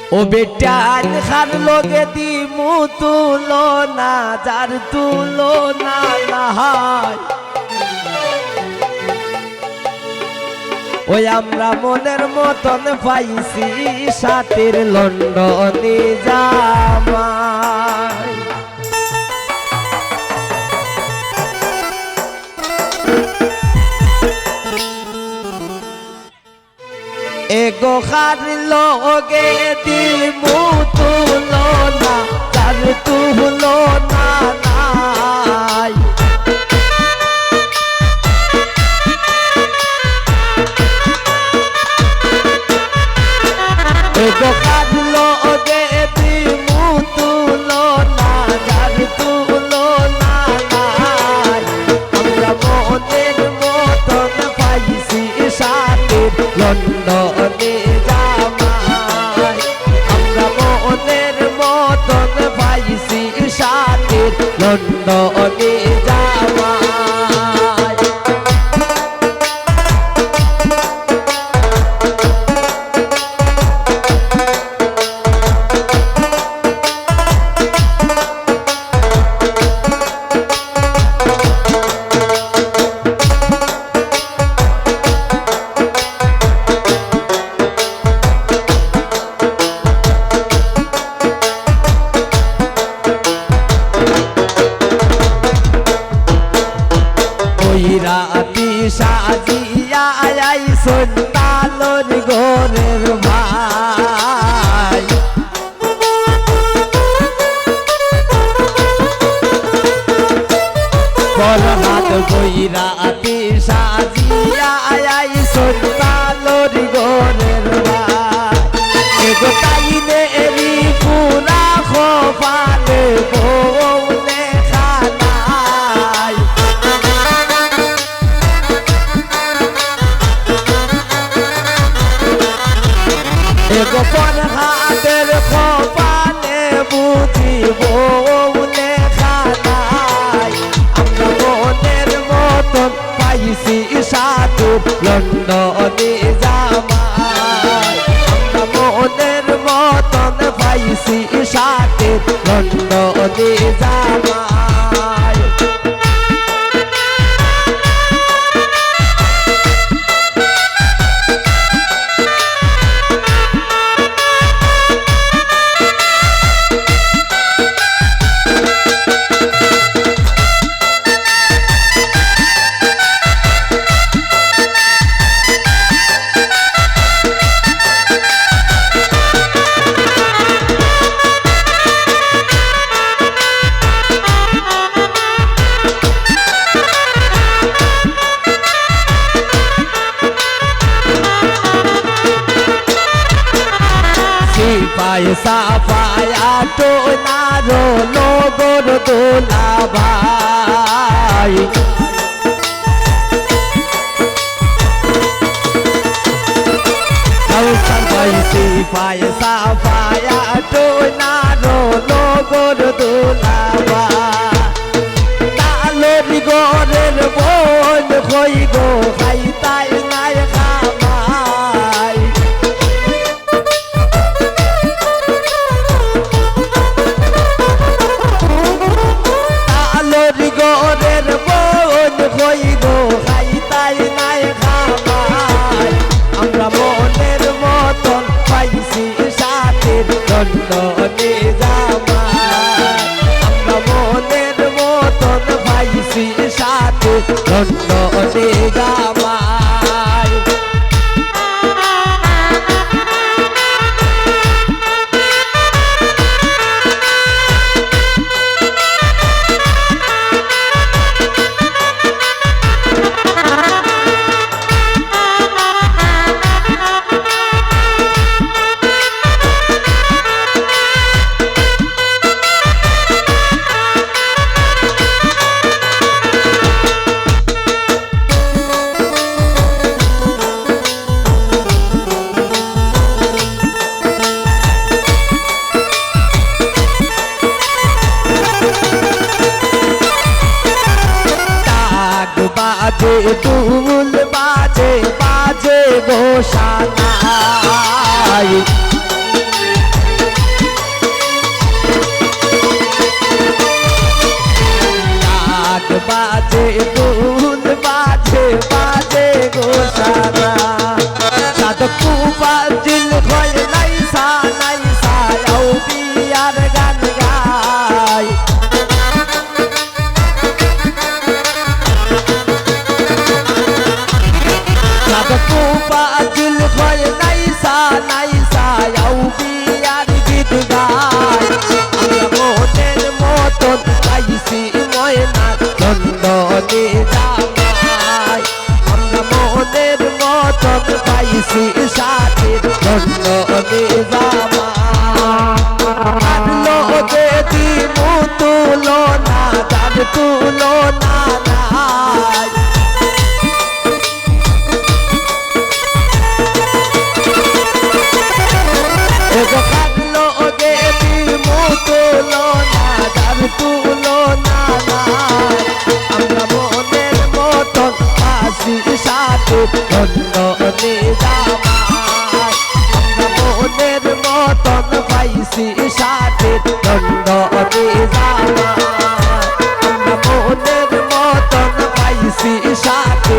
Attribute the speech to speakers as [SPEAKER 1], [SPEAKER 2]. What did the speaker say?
[SPEAKER 1] ও better খান লোকে দিমু তুলনা যার তুলনা নাই ওই আমরা মনের মতন পাইছি সাথের লন্ডনে জামাই এগো খার লোকে দিমু তুলনা যার তুলনা নাই এগো খার লোকে দিমু তুলনা যার তুলনা নাই আমরা মনের মতন পাইছি সাথের লন্ডনে জামাই আমরা মনের মতন পাইছি সাথের লন্ডনে জামাই রাতি সাজিয়া আইসন তালর ঘরের ভাই পরহাত বই রাতি সাজিয়া আইসন তালর ঘরের ভাই এগো তাইনে এরি পুরা খোপালে বলে খানাই এগো পরহাতের খোপালে বুঝিব বলে খানাই আমরা মনের মতন পাইছি সাথের লন্ডনে জামাই আমরা মনের মতন পাইছি সাথের লন্ডনে জামাই পয়সা পায়া তো নারো লগর দোলা ভাই পয়সা পায়া তো নারো লগর দোলা ভাই তালর গরের বোন কই গো খাই তাই নাই খামাই গরের বোন কই গো খাই তাই নাই খামাই আমরা মনের মতন পাইছি সাথের লন্ডনে জামাই আমরা মনের মতন পাইছি সাথের লন্ডনে জামাই বাজে দুল বাজে বাজে গো সানাই লাগে জানা আমরা মনের মতন পাইছি সাথে